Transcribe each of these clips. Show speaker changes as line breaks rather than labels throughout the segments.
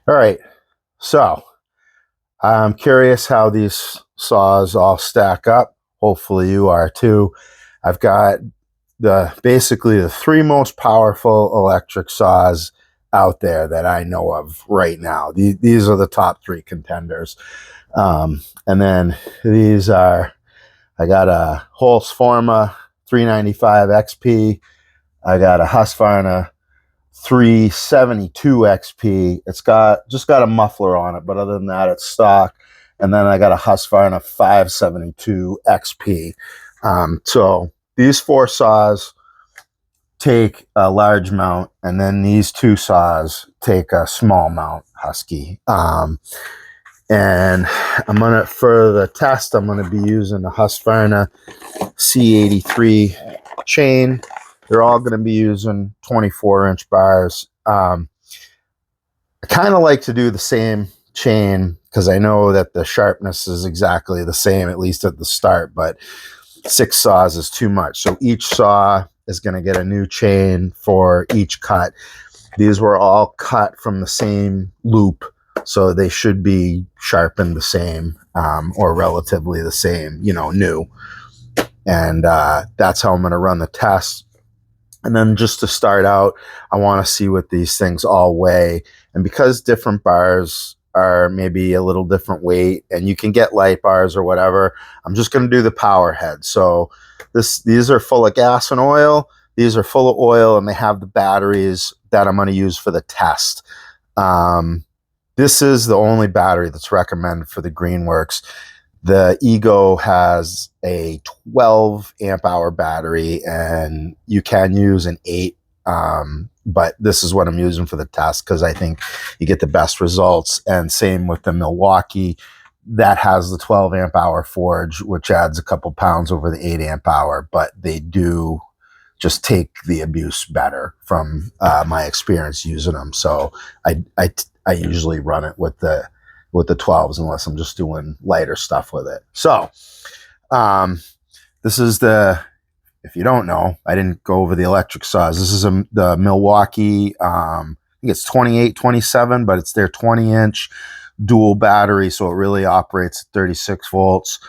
All right, so I'm curious how these saws all stack up. Hopefully you are too. I've got basically the three most powerful electric saws out there that I know of right now. These are the top three contenders. And then these are, I got a Holzfforma 395 XP. I got a Husqvarna 372 XP. It's just got a muffler on it, but other than that, it's stock. And then I got a Husqvarna 572 XP. So these four saws take a large mount, and then these two saws take a small mount Husky. And for the test, I'm gonna be using the Husqvarna C83 chain. They're all going to be using 24-inch bars. I kind of like to do the same chain because I know that the sharpness is exactly the same, at least at the start, but 6 saws is too much. So each saw is going to get a new chain for each cut. These were all cut from the same loop, so they should be sharpened the same, or relatively the same, new. And that's how I'm going to run the test. And then just to start out, I want to see what these things all weigh. And because different bars are maybe a little different weight, and you can get light bars or whatever, I'm just going to do the power head. So these are full of gas and oil. These are full of oil, and they have the batteries that I'm going to use for the test. This is the only battery that's recommended for the Greenworks. The Ego has a 12 amp hour battery, and you can use an 8, but this is what I'm using for the test because I think you get the best results. And same with the Milwaukee, that has the 12 amp hour forge, which adds a couple pounds over the 8 amp hour, but they do just take the abuse better from my experience using them. So I usually run it with the 12s unless I'm just doing lighter stuff with it. So this is if you don't know, I didn't go over the electric saws. This is the Milwaukee, I think it's 2827, but it's their 20-inch dual battery, so it really operates at 36 volts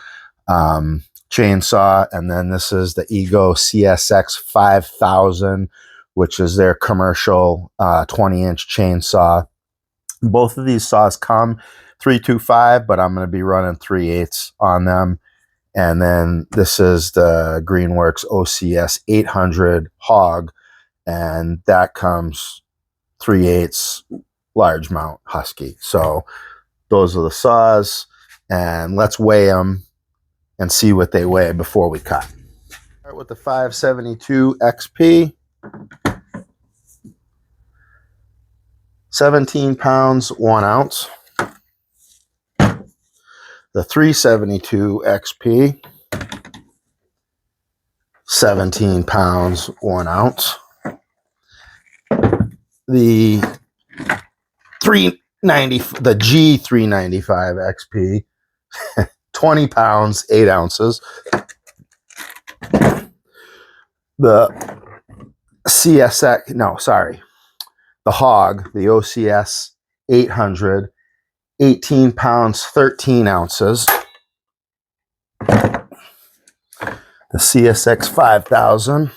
chainsaw. And then this is the Ego CSX 5000, which is their commercial 20-inch chainsaw. Both of these saws come 325, but I'm going to be running 3/8 on them. And then this is the Greenworks OCS 800 Hog, and that comes 3/8 large mount Husky. So those are the saws, and let's weigh them and see what they weigh before we cut. Start with the 572 XP. 17 pounds, 1 ounce. The 372 XP, 17 pounds, 1 ounce. The G395 XP, 20 pounds, 8 ounces. The the Hog, the OCS 800, 18 pounds, 13 ounces. The CSX 5000,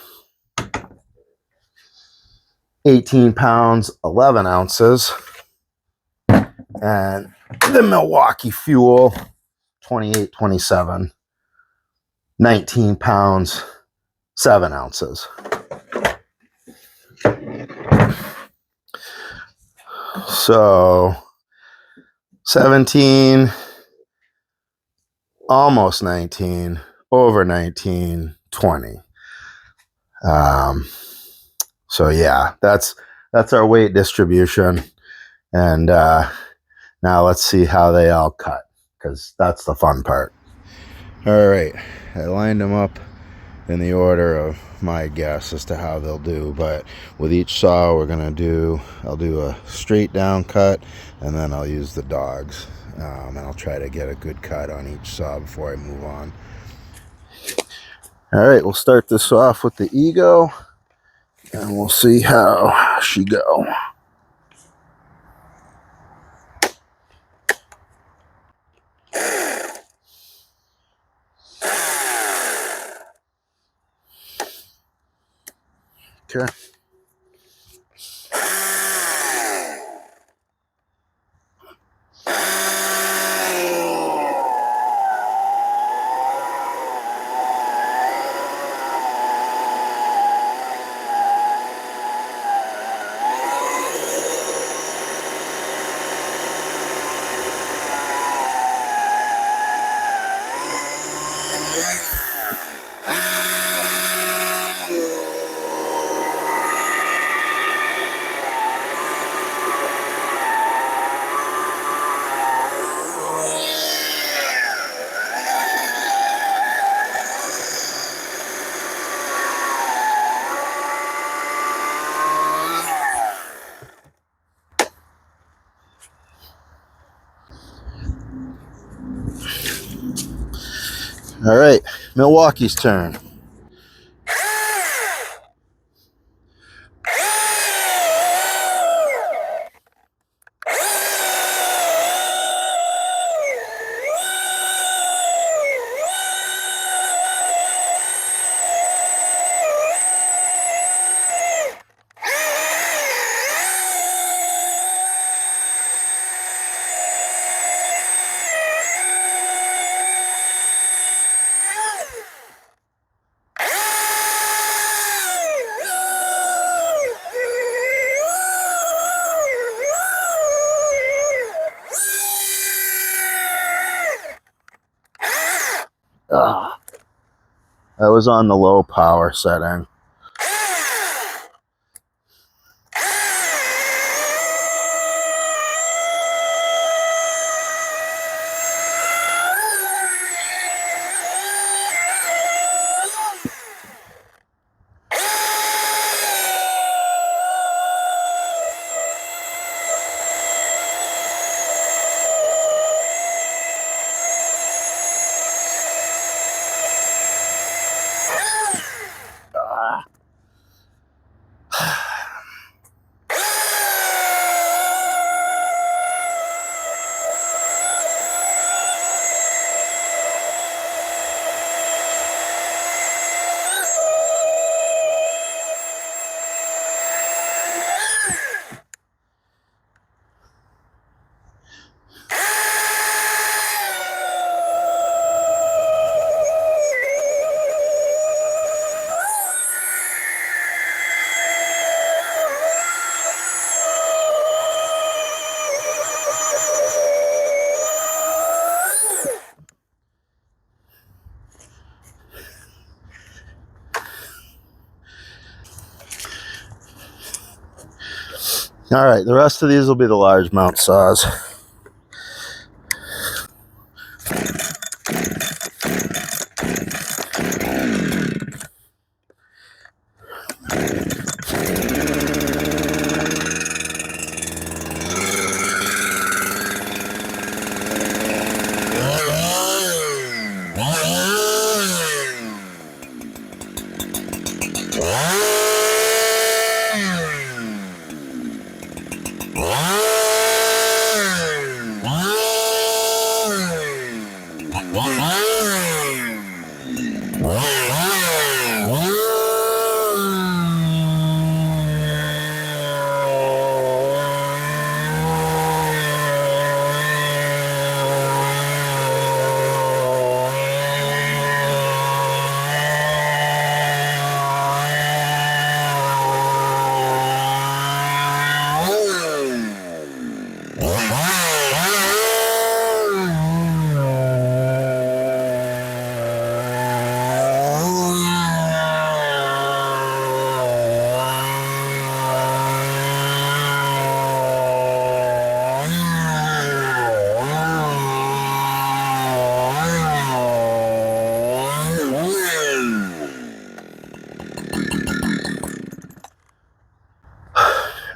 18 pounds, 11 ounces. And the Milwaukee Fuel 2827, 19 pounds, 7 ounces. So 17, almost 19, over 19, 20. So yeah, that's our weight distribution. And now let's see how they all cut, because that's the fun part. All right, I lined them up in the order of my guess as to how they'll do, but with each saw I'll do a straight down cut, and then I'll use the dogs, and I'll try to get a good cut on each saw before I move on. All right, we'll start this off with the Ego, and we'll see how she go. Okay. All right, Milwaukee's turn. That was on the low power setting. All right, the rest of these will be the large mount saws.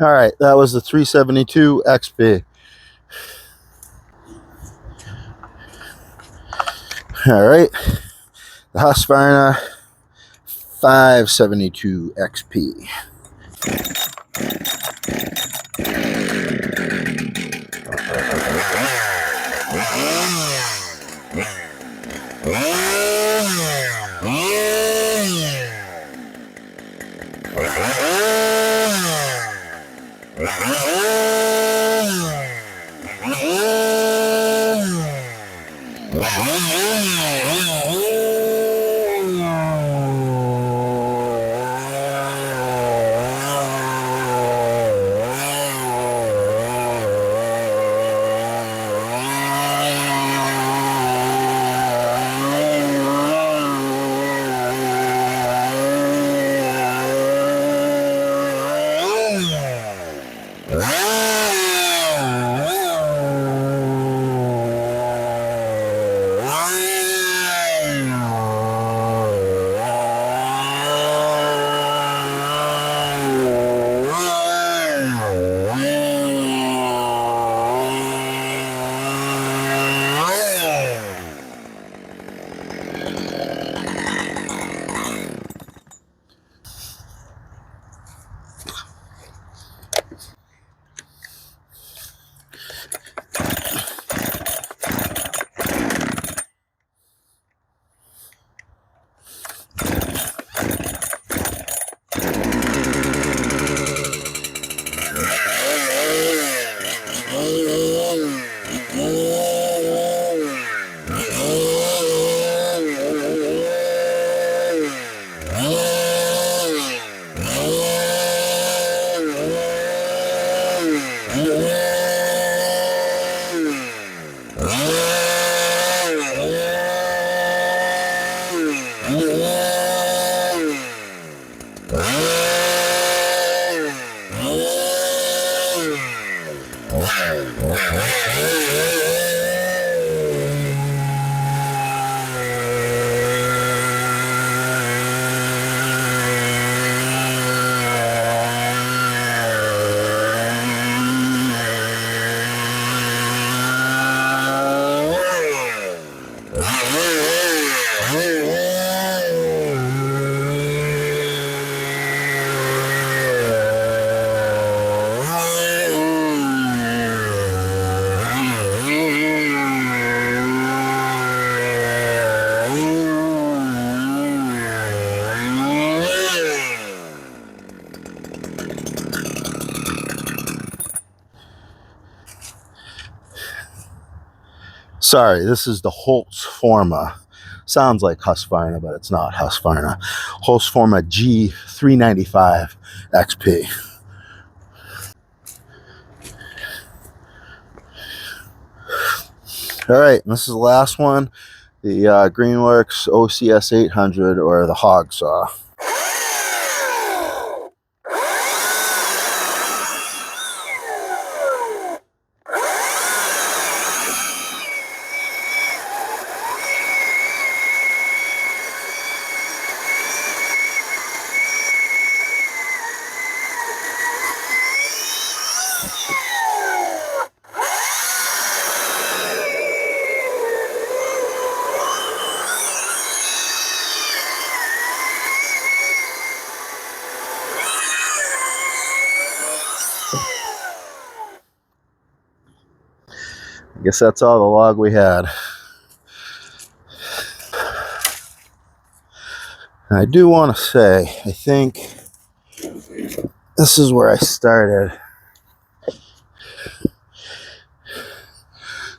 All right, that was the 372 XP. All right, the Husqvarna 572 XP. Sorry, this is the Holzfforma. Sounds like Husqvarna, but it's not Husqvarna. Holzfforma G395 XP. All right, this is the last one, the Greenworks OCS 800, or the hog saw. I guess that's all the log we had. And I do want to say, I think this is where I started.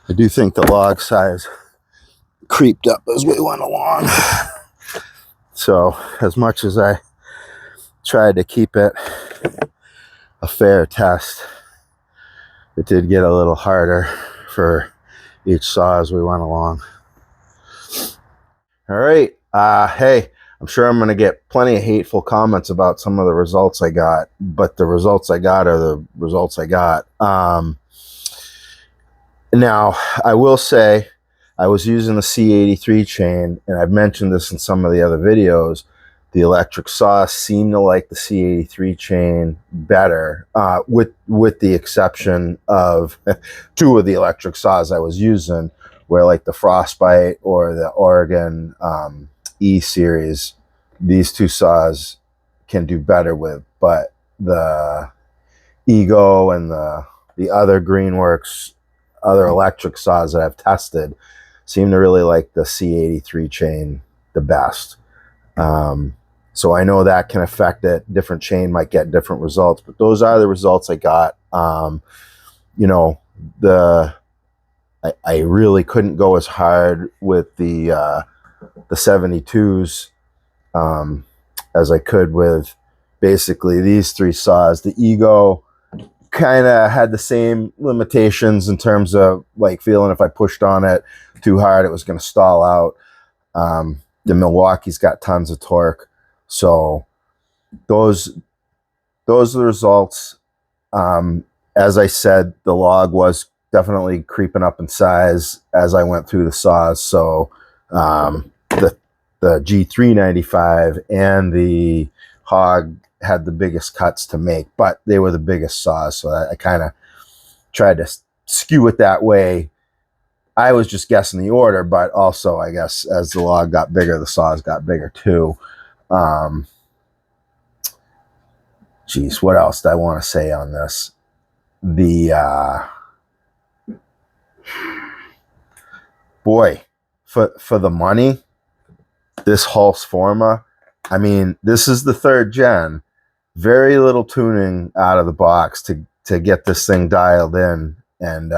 I do think the log size creeped up as we went along. So as much as I tried to keep it a fair test, it did get a little harder for each saw as we went along. All right. Hey, I'm sure I'm going to get plenty of hateful comments about some of the results I got, but the results I got are the results I got. Now, I will say I was using the C83 chain, and I've mentioned this in some of the other videos. The electric saws seem to like the C83 chain better, with the exception of two of the electric saws I was using, where like the Frostbite or the Oregon E series, these two saws can do better with, but the Ego and the other Greenworks, other electric saws that I've tested, seem to really like the C83 chain the best. So I know that can affect it. Different chain might get different results, but those are the results I got. You know, I really couldn't go as hard with the 72s as I could with basically these three saws. The Ego kind of had the same limitations in terms of like feeling if I pushed on it too hard, it was going to stall out. The Milwaukee's got tons of torque. So those are the results. As I said, the log was definitely creeping up in size as I went through the saws. So the G395 and the hog had the biggest cuts to make, but they were the biggest saws. So I kind of tried to skew it that way. I was just guessing the order, but also I guess as the log got bigger, the saws got bigger too. Geez, what else do I want to say on this? Boy, for the money, this Holzfforma, I mean, this is the 3rd gen. Very little tuning out of the box to get this thing dialed in, and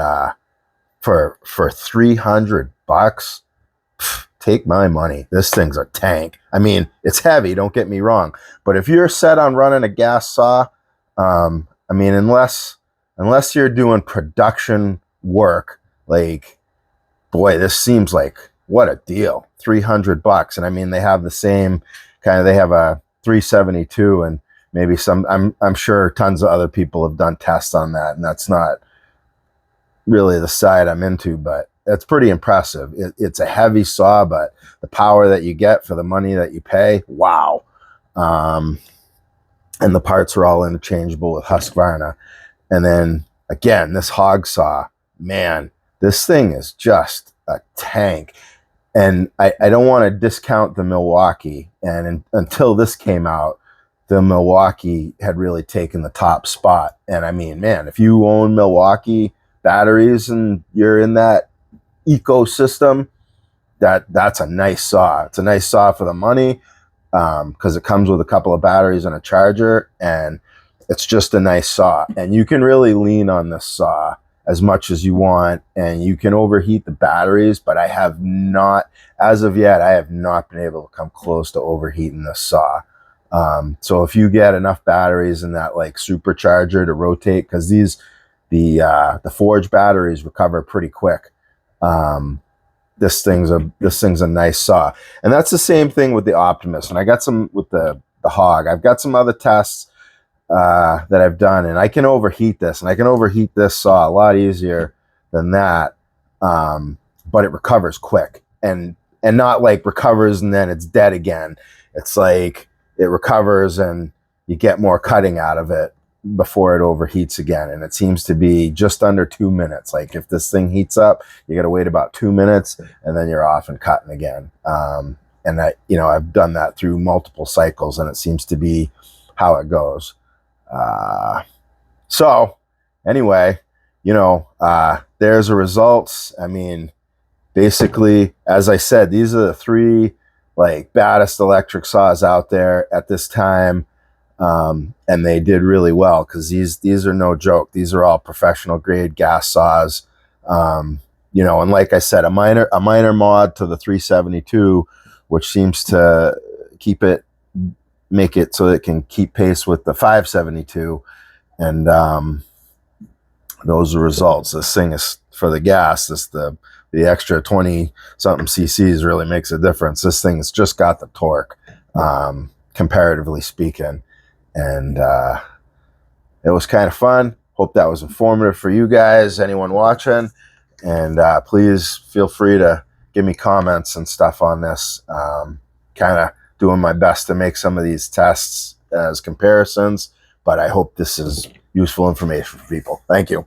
for $300, take my money. This thing's a tank. I mean, it's heavy, don't get me wrong, but if you're set on running a gas saw, I mean, unless you're doing production work, like, boy, this seems like what a deal. $300, and I mean, they have the same kind of, they have a 372, and maybe some, I'm sure tons of other people have done tests on that, and that's not really the side I'm into, but it's pretty impressive. It's a heavy saw, but the power that you get for the money that you pay, wow. And the parts are all interchangeable with Husqvarna. And then again, this hog saw, man, this thing is just a tank. And I don't want to discount the Milwaukee. And until this came out, the Milwaukee had really taken the top spot. And I mean, man, if you own Milwaukee batteries and you're in that ecosystem, that's a nice saw. It's a nice saw for the money, because it comes with a couple of batteries and a charger, and it's just a nice saw. And you can really lean on this saw as much as you want, and you can overheat the batteries, but I have not, as of yet, I have not been able to come close to overheating this saw. So if you get enough batteries in that like supercharger to rotate, because the Forge batteries recover pretty quick. This thing's a nice saw. And that's the same thing with the Optimus. And I got some with the Hog. I've got some other tests that I've done, and I can overheat this, and I can overheat this saw a lot easier than that. But it recovers quick, and not like recovers and then it's dead again. It's like it recovers and you get more cutting out of it before it overheats again. And it seems to be just under 2 minutes. Like if this thing heats up, you got to wait about 2 minutes and then you're off and cutting again. And I've done that through multiple cycles, and it seems to be how it goes. So anyway, there's the results. I mean, basically, as I said, these are the 3 like baddest electric saws out there at this time. And they did really well, because these are no joke. These are all professional grade gas saws. And like I said, a minor mod to the 372, which seems to make it so it can keep pace with the 572. And those are results. This thing is for the gas. The extra 20 something cc's really makes a difference. This thing's just got the torque, comparatively speaking. And it was kind of fun. Hope that was informative for you guys, anyone watching. And please feel free to give me comments and stuff on this. Kind of doing my best to make some of these tests as comparisons, but I hope this is useful information for people. Thank you.